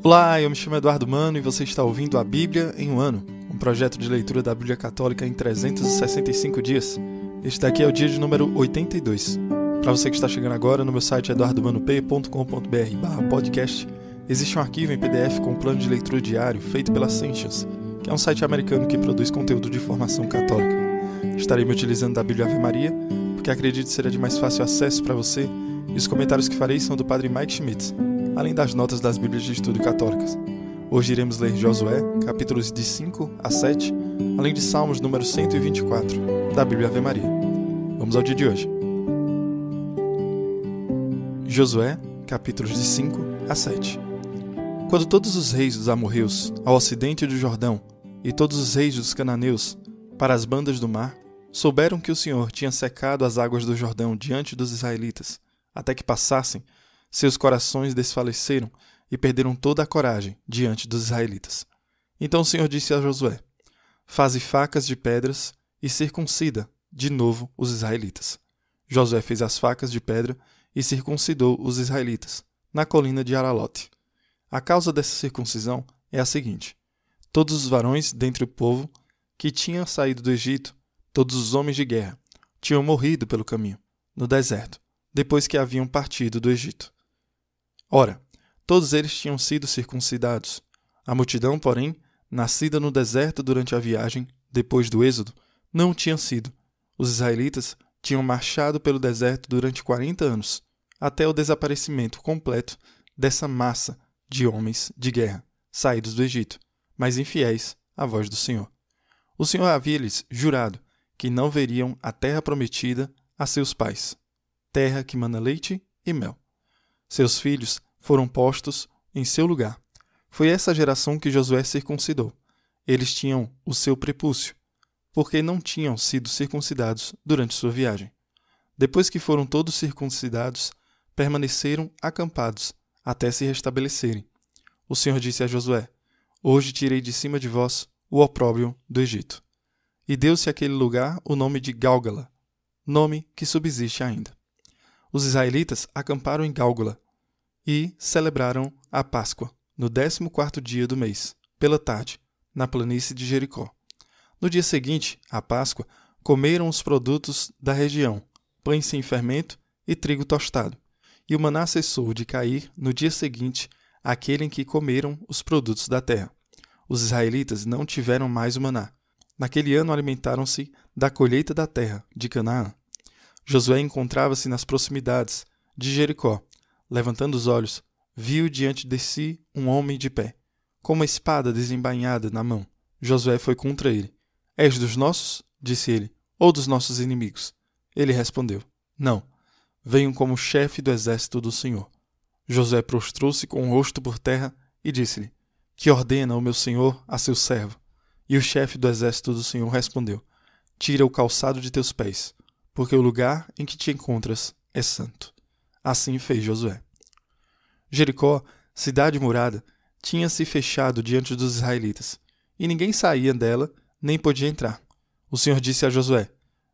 Olá, eu me chamo Eduardo Mano e você está ouvindo a Bíblia em um Ano, um projeto de leitura da Bíblia Católica em 365 dias. Este daqui é o dia de número 82. Para você que está chegando agora, no meu site eduardomanope.com.br/podcast, existe um arquivo em PDF com um plano de leitura diário feito pela Ascensions, que é um site americano que produz conteúdo de formação católica. Estarei me utilizando da Bíblia Ave Maria, porque acredito ser de mais fácil acesso para você, e os comentários que farei são do Padre Mike Schmitz, além das notas das Bíblias de Estudo Católicas. Hoje iremos ler Josué, capítulos de 5 a 7, além de Salmos número 124, da Bíblia Ave Maria. Vamos ao dia de hoje. Josué, capítulos de 5 a 7. Quando todos os reis dos amorreus, ao ocidente do Jordão, e todos os reis dos cananeus, para as bandas do mar, souberam que o Senhor tinha secado as águas do Jordão diante dos israelitas, até que passassem, seus corações desfaleceram e perderam toda a coragem diante dos israelitas. Então o Senhor disse a Josué: faze facas de pedras e circuncida de novo os israelitas. Josué fez as facas de pedra e circuncidou os israelitas, na colina de Aralote. A causa dessa circuncisão é a seguinte: todos os varões dentre o povo que tinham saído do Egito, todos os homens de guerra, tinham morrido pelo caminho, no deserto, depois que haviam partido do Egito. Ora, todos eles tinham sido circuncidados. A multidão, porém, nascida no deserto durante a viagem, depois do êxodo, não tinha sido. Os israelitas tinham marchado pelo deserto durante 40 anos, até o desaparecimento completo dessa massa de homens de guerra, saídos do Egito, mas infiéis à voz do Senhor. O Senhor havia-lhes jurado que não veriam a terra prometida a seus pais, terra que mana leite e mel. Seus filhos foram postos em seu lugar. Foi essa geração que Josué circuncidou. Eles tinham o seu prepúcio, porque não tinham sido circuncidados durante sua viagem. Depois que foram todos circuncidados, permaneceram acampados até se restabelecerem. O Senhor disse a Josué: hoje tirei de cima de vós o opróbrio do Egito. E deu-se àquele lugar o nome de Gálgala, nome que subsiste ainda. Os israelitas acamparam em Gálgala e celebraram a Páscoa no 14º dia do mês, pela tarde, na planície de Jericó. No dia seguinte, à Páscoa, comeram os produtos da região, pães sem fermento e trigo tostado. E o maná cessou de cair no dia seguinte, aquele em que comeram os produtos da terra. Os israelitas não tiveram mais o maná. Naquele ano alimentaram-se da colheita da terra de Canaã. Josué encontrava-se nas proximidades de Jericó. Levantando os olhos, viu diante de si um homem de pé, com uma espada desembainhada na mão. Josué foi contra ele. És dos nossos? Disse ele. Ou dos nossos inimigos? Ele respondeu: não, venho como chefe do exército do Senhor. Josué prostrou-se com o rosto por terra e disse-lhe: que ordena o meu senhor a seu servo? E o chefe do exército do Senhor respondeu: tira o calçado de teus pés, porque o lugar em que te encontras é santo. Assim fez Josué. Jericó, cidade murada, tinha se fechado diante dos israelitas, e ninguém saía dela, nem podia entrar. O Senhor disse a Josué: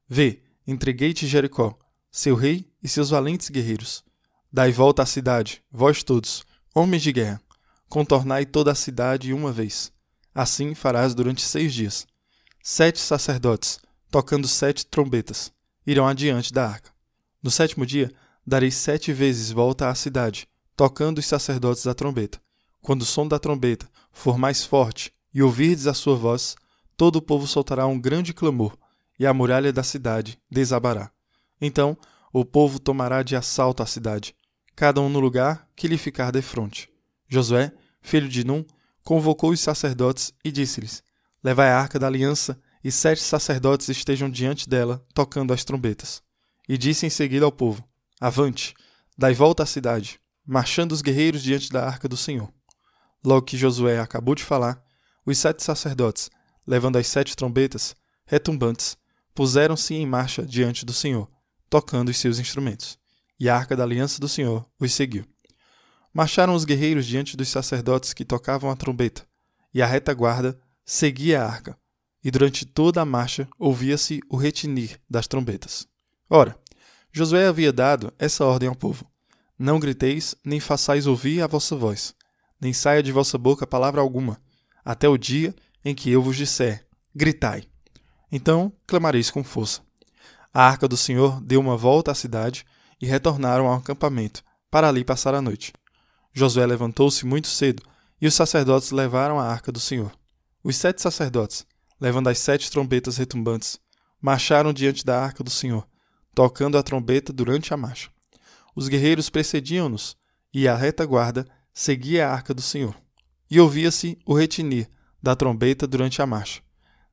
vê, entreguei-te Jericó, seu rei e seus valentes guerreiros. Dai volta à cidade, vós todos, homens de guerra. Contornai toda a cidade uma vez. Assim farás durante 6 dias. 7 sacerdotes, tocando 7 trombetas, irão adiante da arca. No 7º dia, darei 7 vezes volta à cidade, tocando os sacerdotes a trombeta. Quando o som da trombeta for mais forte e ouvirdes a sua voz, todo o povo soltará um grande clamor, e a muralha da cidade desabará. Então o povo tomará de assalto a cidade, cada um no lugar que lhe ficar defronte. Josué, filho de Num, convocou os sacerdotes e disse-lhes: levai a arca da aliança, e 7 sacerdotes estejam diante dela, tocando as trombetas. E disse em seguida ao povo: avante, dai volta à cidade, marchando os guerreiros diante da arca do Senhor. Logo que Josué acabou de falar, os 7 sacerdotes, levando as 7 trombetas, retumbantes, puseram-se em marcha diante do Senhor, tocando os seus instrumentos. E a arca da aliança do Senhor os seguiu. Marcharam os guerreiros diante dos sacerdotes que tocavam a trombeta, e a retaguarda seguia a arca, e durante toda a marcha ouvia-se o retinir das trombetas. Ora, Josué havia dado essa ordem ao povo: Não griteis, nem façais ouvir a vossa voz, nem saia de vossa boca palavra alguma, até o dia em que eu vos disser, gritai. Então clamareis com força. A arca do Senhor deu uma volta à cidade e retornaram ao acampamento, para ali passar a noite. Josué levantou-se muito cedo, e os sacerdotes levaram a arca do Senhor. Os 7 sacerdotes, levando as 7 trombetas retumbantes, marcharam diante da arca do Senhor, tocando a trombeta durante a marcha. Os guerreiros precediam-nos, e a retaguarda seguia a arca do Senhor. E ouvia-se o retinir da trombeta durante a marcha.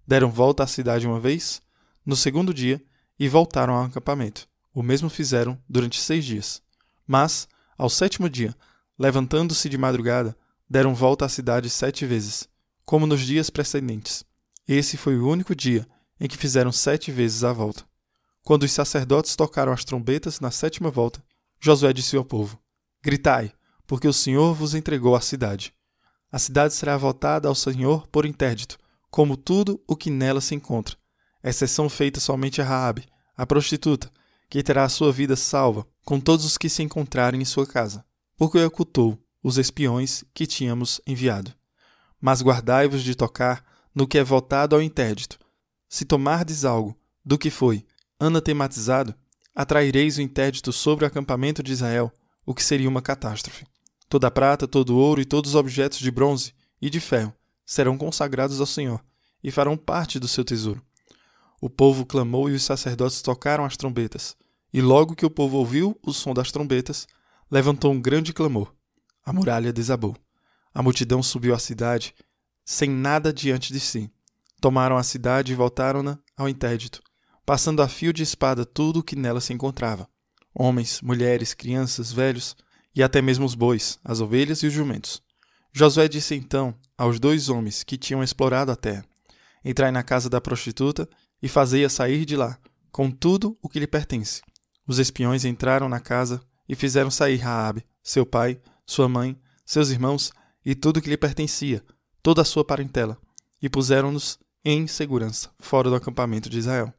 Deram volta à cidade uma vez, no segundo dia, e voltaram ao acampamento. O mesmo fizeram durante 6 dias. Mas, ao 7º dia, levantando-se de madrugada, deram volta à cidade 7 vezes, como nos dias precedentes. Esse foi o único dia em que fizeram 7 vezes a volta. Quando os sacerdotes tocaram as trombetas na 7ª volta, Josué disse ao povo: Gritai, porque o Senhor vos entregou a cidade. A cidade será votada ao Senhor por interdito, como tudo o que nela se encontra, exceção feita somente a Raabe, a prostituta, que terá a sua vida salva com todos os que se encontrarem em sua casa, porque ocultou os espiões que tínhamos enviado. Mas guardai-vos de tocar no que é votado ao interdito. Se tomardes algo do que foi anatematizado, atraireis o interdito sobre o acampamento de Israel, o que seria uma catástrofe. Toda a prata, todo o ouro e todos os objetos de bronze e de ferro serão consagrados ao Senhor e farão parte do seu tesouro. O povo clamou e os sacerdotes tocaram as trombetas. E logo que o povo ouviu o som das trombetas, levantou um grande clamor. A muralha desabou. A multidão subiu à cidade, sem nada diante de si. Tomaram a cidade e voltaram-na ao interdito, passando a fio de espada tudo o que nela se encontrava. Homens, mulheres, crianças, velhos e até mesmo os bois, as ovelhas e os jumentos. Josué disse então aos 2 homens que tinham explorado a terra: Entrai na casa da prostituta e fazei-a sair de lá, com tudo o que lhe pertence. Os espiões entraram na casa e fizeram sair Raabe, seu pai, sua mãe, seus irmãos e tudo o que lhe pertencia, toda a sua parentela, e puseram-nos em segurança, fora do acampamento de Israel.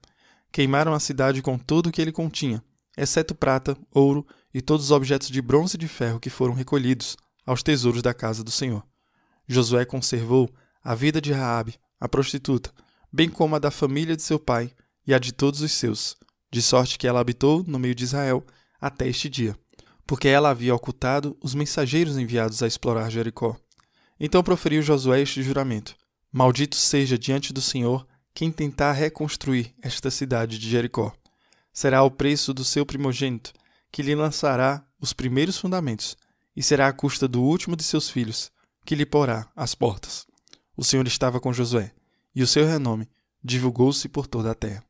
Queimaram a cidade com tudo o que ele continha, exceto prata, ouro e todos os objetos de bronze e de ferro que foram recolhidos aos tesouros da casa do Senhor. Josué conservou a vida de Raabe, a prostituta, bem como a da família de seu pai e a de todos os seus, de sorte que ela habitou no meio de Israel até este dia, porque ela havia ocultado os mensageiros enviados a explorar Jericó. Então proferiu Josué este juramento: Maldito seja diante do Senhor quem tentar reconstruir esta cidade de Jericó. Será o preço do seu primogênito, que lhe lançará os primeiros fundamentos, e será à custa do último de seus filhos, que lhe porá as portas. O Senhor estava com Josué, e o seu renome divulgou-se por toda a terra.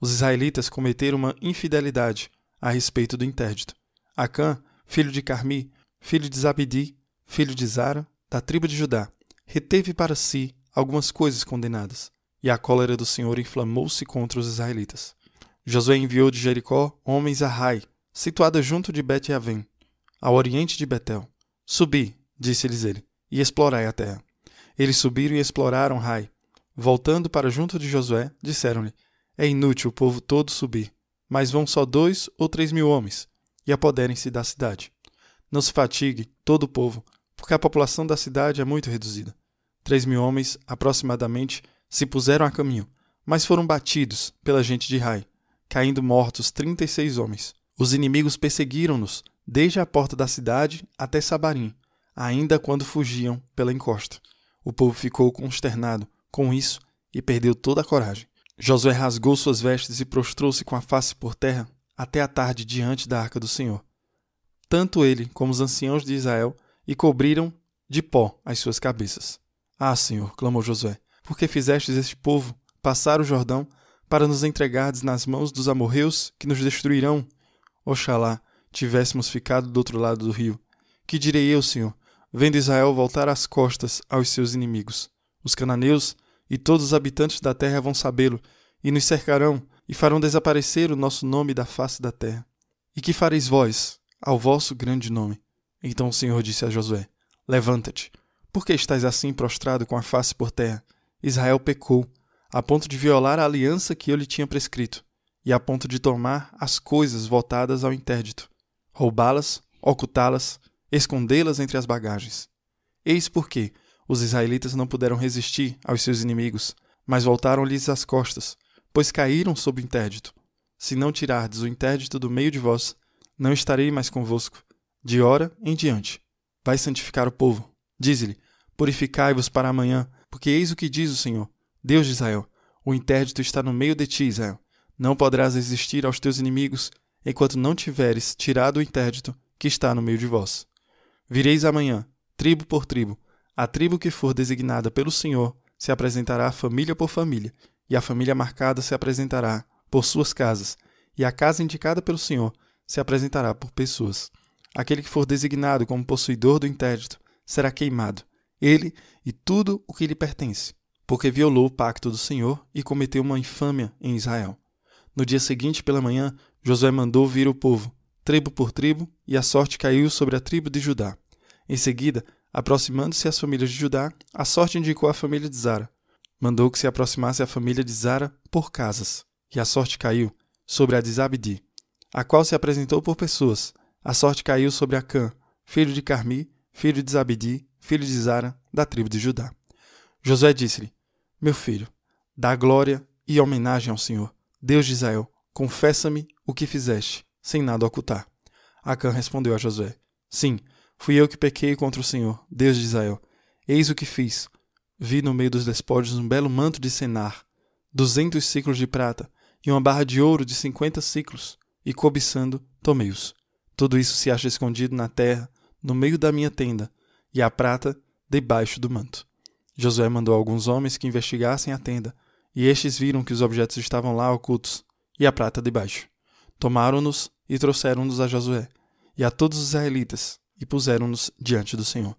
Os israelitas cometeram uma infidelidade a respeito do interdito. Acã, filho de Carmi, filho de Zabdi, filho de Zara, da tribo de Judá, reteve para si algumas coisas condenadas, e a cólera do Senhor inflamou-se contra os israelitas. Josué enviou de Jericó homens a Rai, situada junto de Bet-Avém, ao oriente de Betel. Subi, disse-lhes ele, e explorai a terra. Eles subiram e exploraram Rai. Voltando para junto de Josué, disseram-lhe: É inútil o povo todo subir, mas vão só 2 ou 3 mil homens, e apoderem-se da cidade. Não se fatigue todo o povo, porque a população da cidade é muito reduzida. 3 mil homens, aproximadamente, se puseram a caminho, mas foram batidos pela gente de Rai, caindo mortos 36 homens. Os inimigos perseguiram-nos desde a porta da cidade até Sabarim, ainda quando fugiam pela encosta. O povo ficou consternado com isso e perdeu toda a coragem. Josué rasgou suas vestes e prostrou-se com a face por terra até a tarde diante da arca do Senhor. Tanto ele como os anciãos de Israel e cobriram de pó as suas cabeças. Ah, Senhor, clamou Josué, por que fizestes este povo passar o Jordão para nos entregardes nas mãos dos amorreus que nos destruirão? Oxalá tivéssemos ficado do outro lado do rio. Que direi eu, Senhor, vendo Israel voltar as costas aos seus inimigos? Os cananeus e todos os habitantes da terra vão sabê-lo, e nos cercarão, e farão desaparecer o nosso nome da face da terra. E que fareis vós ao vosso grande nome? Então o Senhor disse a Josué: Levanta-te. Por que estás assim prostrado com a face por terra? Israel pecou, a ponto de violar a aliança que eu lhe tinha prescrito, e a ponto de tomar as coisas voltadas ao interdito, roubá-las ocultá-las, escondê-las entre as bagagens. Eis porque os israelitas não puderam resistir aos seus inimigos, mas voltaram-lhes as costas, pois caíram sob o interdito. Se não tirardes o interdito do meio de vós, não estarei mais convosco. De hora em diante, vai santificar o povo. Dize-lhe: purificai-vos para amanhã, porque eis o que diz o Senhor, Deus de Israel: o interdito está no meio de ti, Israel. Não poderás resistir aos teus inimigos, enquanto não tiveres tirado o interdito que está no meio de vós. Vireis amanhã, tribo por tribo. A tribo que for designada pelo Senhor se apresentará família por família, e a família marcada se apresentará por suas casas, e a casa indicada pelo Senhor se apresentará por pessoas. Aquele que for designado como possuidor do interdito será queimado, ele e tudo o que lhe pertence, porque violou o pacto do Senhor e cometeu uma infâmia em Israel. No dia seguinte, pela manhã, Josué mandou vir o povo, tribo por tribo, e a sorte caiu sobre a tribo de Judá. Em seguida, aproximando-se as famílias de Judá, a sorte indicou a família de Zara. Mandou que se aproximasse a família de Zara por casas, e a sorte caiu sobre a de Zabdi, a qual se apresentou por pessoas. A sorte caiu sobre Acã, filho de Carmi, filho de Zabdi, filho de Zara, da tribo de Judá. Josué disse-lhe: meu filho, dá glória e homenagem ao Senhor, Deus de Israel. Confessa-me o que fizeste, sem nada ocultar. Acã respondeu a Josué: sim, fui eu que pequei contra o Senhor, Deus de Israel. Eis o que fiz. Vi no meio dos despojos um belo manto de senar, 200 siclos de prata, e uma barra de ouro de 50 siclos, e cobiçando, tomei-os. Tudo isso se acha escondido na terra, no meio da minha tenda, e a prata debaixo do manto. Josué mandou alguns homens que investigassem a tenda, e estes viram que os objetos estavam lá ocultos, e a prata debaixo. Tomaram-nos e trouxeram-nos a Josué, e a todos os israelitas, e puseram-nos diante do Senhor.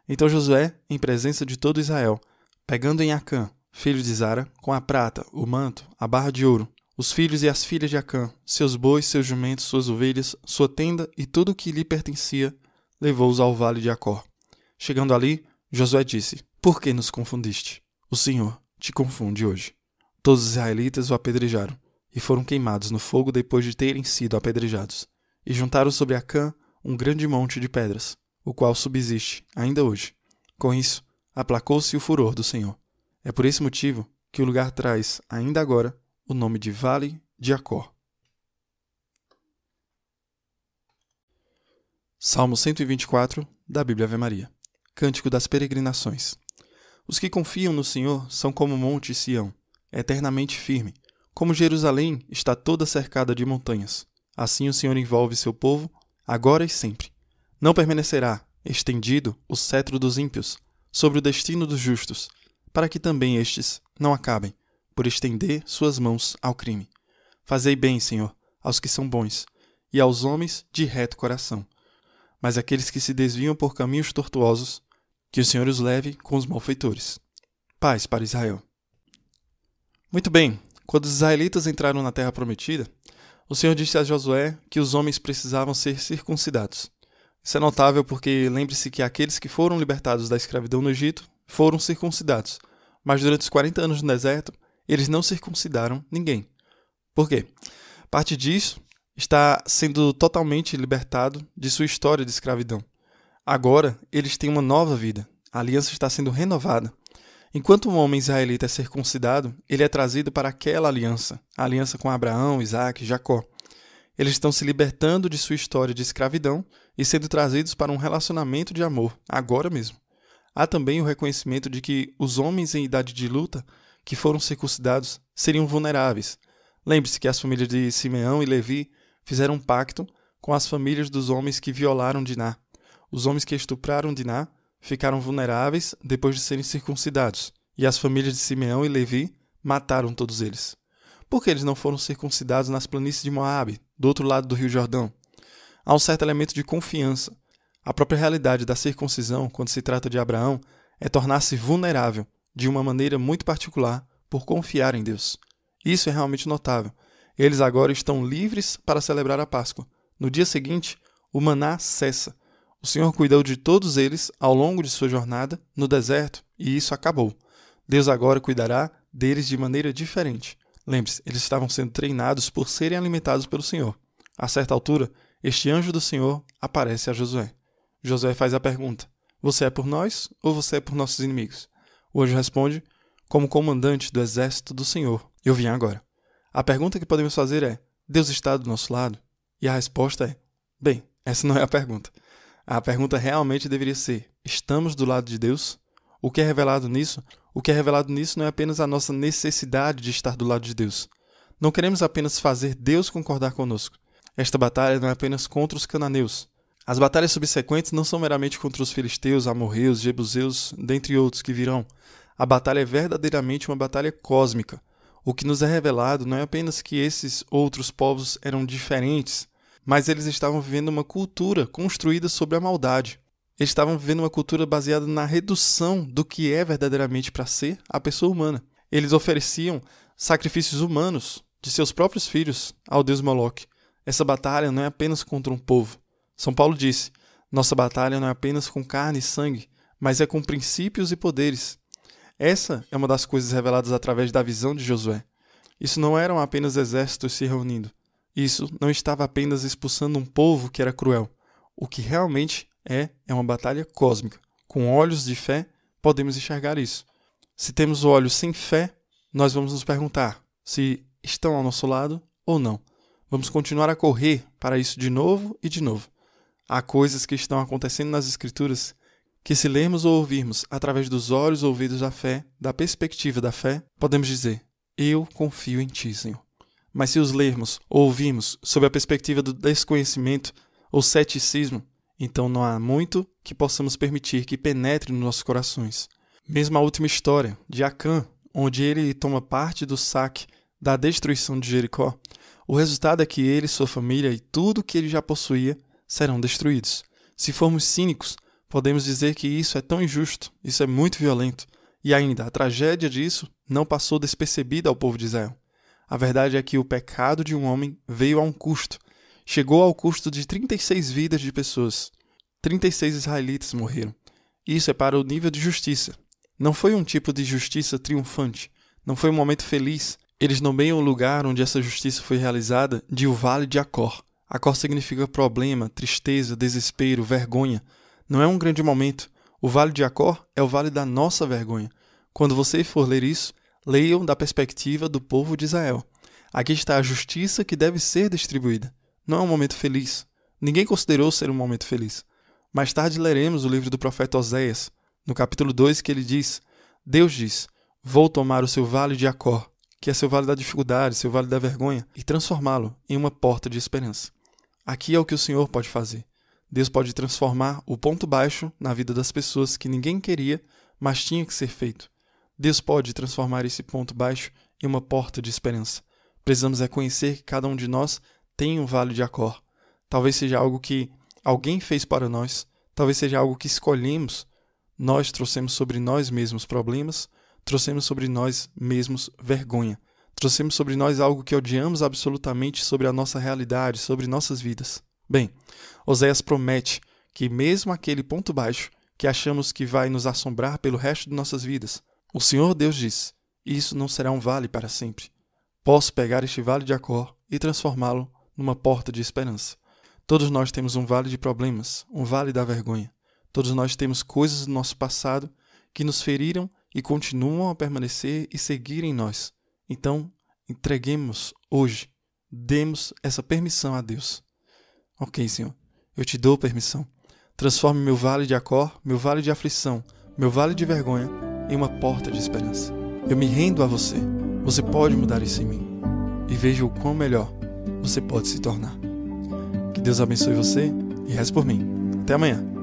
Então Josué, em presença de todo Israel, pegando em Acã, filho de Zara, com a prata, o manto, a barra de ouro, os filhos e as filhas de Acã, seus bois, seus jumentos, suas ovelhas, sua tenda e tudo o que lhe pertencia, levou-os ao vale de Acor. Chegando ali, Josué disse: por que nos confundiste? O Senhor te confunde hoje. Todos os israelitas o apedrejaram, e foram queimados no fogo depois de terem sido apedrejados. E juntaram sobre Acã um grande monte de pedras, o qual subsiste ainda hoje. Com isso, aplacou-se o furor do Senhor. É por esse motivo que o lugar traz, ainda agora, o nome de Vale de Acor. Salmo 124, da Bíblia Ave Maria. Cântico das Peregrinações. Os que confiam no Senhor são como o monte Sião, eternamente firme. Como Jerusalém está toda cercada de montanhas. Assim o Senhor envolve seu povo, agora e sempre. Não permanecerá estendido o cetro dos ímpios sobre o destino dos justos, para que também estes não acabem por estender suas mãos ao crime. Fazei bem, Senhor, aos que são bons, e aos homens de reto coração. Mas aqueles que se desviam por caminhos tortuosos, que o Senhor os leve com os malfeitores. Paz para Israel. Muito bem, quando os israelitas entraram na terra prometida, o Senhor disse a Josué que os homens precisavam ser circuncidados. Isso é notável porque lembre-se que aqueles que foram libertados da escravidão no Egito foram circuncidados, mas durante os 40 anos no deserto, eles não circuncidaram ninguém. Por quê? Parte disso está sendo totalmente libertado de sua história de escravidão. Agora, eles têm uma nova vida. A aliança está sendo renovada. Enquanto um homem israelita é circuncidado, ele é trazido para aquela aliança, a aliança com Abraão, Isaac e Jacó. Eles estão se libertando de sua história de escravidão e sendo trazidos para um relacionamento de amor, agora mesmo. Há também o reconhecimento de que os homens em idade de luta que foram circuncidados seriam vulneráveis. Lembre-se que as famílias de Simeão e Levi fizeram um pacto com as famílias dos homens que violaram Diná. Os homens que estupraram Diná ficaram vulneráveis depois de serem circuncidados, e as famílias de Simeão e Levi mataram todos eles. Por que eles não foram circuncidados nas planícies de Moabe, do outro lado do Rio Jordão? Há um certo elemento de confiança. A própria realidade da circuncisão, quando se trata de Abraão, é tornar-se vulnerável de uma maneira muito particular por confiar em Deus. Isso é realmente notável. Eles agora estão livres para celebrar a Páscoa. No dia seguinte, o maná cessa. O Senhor cuidou de todos eles ao longo de sua jornada no deserto e isso acabou. Deus agora cuidará deles de maneira diferente. Lembre-se, eles estavam sendo treinados por serem alimentados pelo Senhor. A certa altura, este anjo do Senhor aparece a Josué. Josué faz a pergunta: você é por nós ou você é por nossos inimigos? O anjo responde: como comandante do exército do Senhor, eu vim agora. A pergunta que podemos fazer é: Deus está do nosso lado? E a resposta é: bem, essa não é a pergunta. A pergunta realmente deveria ser: estamos do lado de Deus? O que é revelado nisso? O que é revelado nisso não é apenas a nossa necessidade de estar do lado de Deus. Não queremos apenas fazer Deus concordar conosco. Esta batalha não é apenas contra os cananeus. As batalhas subsequentes não são meramente contra os filisteus, amorreus, jebuseus, dentre outros que virão. A batalha é verdadeiramente uma batalha cósmica. O que nos é revelado não é apenas que esses outros povos eram diferentes, mas eles estavam vivendo uma cultura construída sobre a maldade. Eles estavam vivendo uma cultura baseada na redução do que é verdadeiramente para ser a pessoa humana. Eles ofereciam sacrifícios humanos de seus próprios filhos ao deus Moloque. Essa batalha não é apenas contra um povo. São Paulo disse: nossa batalha não é apenas com carne e sangue, mas é com princípios e poderes. Essa é uma das coisas reveladas através da visão de Josué. Isso não eram apenas exércitos se reunindo. Isso não estava apenas expulsando um povo que era cruel. O que realmente é uma batalha cósmica. Com olhos de fé, podemos enxergar isso. Se temos olhos sem fé, nós vamos nos perguntar se estão ao nosso lado ou não. Vamos continuar a correr para isso de novo e de novo. Há coisas que estão acontecendo nas Escrituras que, se lermos ou ouvirmos através dos olhos ou ouvidos da fé, da perspectiva da fé, podemos dizer: eu confio em Ti, Senhor. Mas se os lermos ou ouvirmos sob a perspectiva do desconhecimento ou ceticismo, então não há muito que possamos permitir que penetre nos nossos corações. Mesmo a última história de Acã, onde ele toma parte do saque da destruição de Jericó, o resultado é que ele, sua família e tudo que ele já possuía serão destruídos. Se formos cínicos, podemos dizer que isso é tão injusto, isso é muito violento, e ainda a tragédia disso não passou despercebida ao povo de Israel. A verdade é que o pecado de um homem veio a um custo. Chegou ao custo de 36 vidas de pessoas. 36 israelitas morreram. Isso é para o nível de justiça. Não foi um tipo de justiça triunfante. Não foi um momento feliz. Eles nomeiam o lugar onde essa justiça foi realizada de o Vale de Acor. Acor significa problema, tristeza, desespero, vergonha. Não é um grande momento. O Vale de Acor é o vale da nossa vergonha. Quando você for ler isso, leiam da perspectiva do povo de Israel. Aqui está a justiça que deve ser distribuída. Não é um momento feliz. Ninguém considerou ser um momento feliz. Mais tarde leremos o livro do profeta Oséias, no capítulo 2, que ele diz: Deus diz: vou tomar o seu vale de Acor, que é seu vale da dificuldade, seu vale da vergonha, e transformá-lo em uma porta de esperança. Aqui é o que o Senhor pode fazer. Deus pode transformar o ponto baixo na vida das pessoas que ninguém queria, mas tinha que ser feito. Deus pode transformar esse ponto baixo em uma porta de esperança. Precisamos reconhecer que cada um de nós tem um vale de Acor. Talvez seja algo que alguém fez para nós, talvez seja algo que escolhemos. Nós trouxemos sobre nós mesmos problemas, trouxemos sobre nós mesmos vergonha, trouxemos sobre nós algo que odiamos absolutamente sobre a nossa realidade, sobre nossas vidas. Bem, Oséias promete que mesmo aquele ponto baixo que achamos que vai nos assombrar pelo resto de nossas vidas, o Senhor Deus diz: isso não será um vale para sempre. Posso pegar este vale de Acor e transformá-lo numa porta de esperança. Todos nós temos um vale de problemas, um vale da vergonha. Todos nós temos coisas do nosso passado que nos feriram e continuam a permanecer e seguir em nós. Então, entreguemos hoje, demos essa permissão a Deus. Ok, Senhor, eu te dou permissão. Transforme meu vale de Acor, meu vale de aflição, meu vale de vergonha em uma porta de esperança. Eu me rendo a você. Você pode mudar isso em mim. E veja o quão melhor você pode se tornar. Que Deus abençoe você e reze por mim. Até amanhã.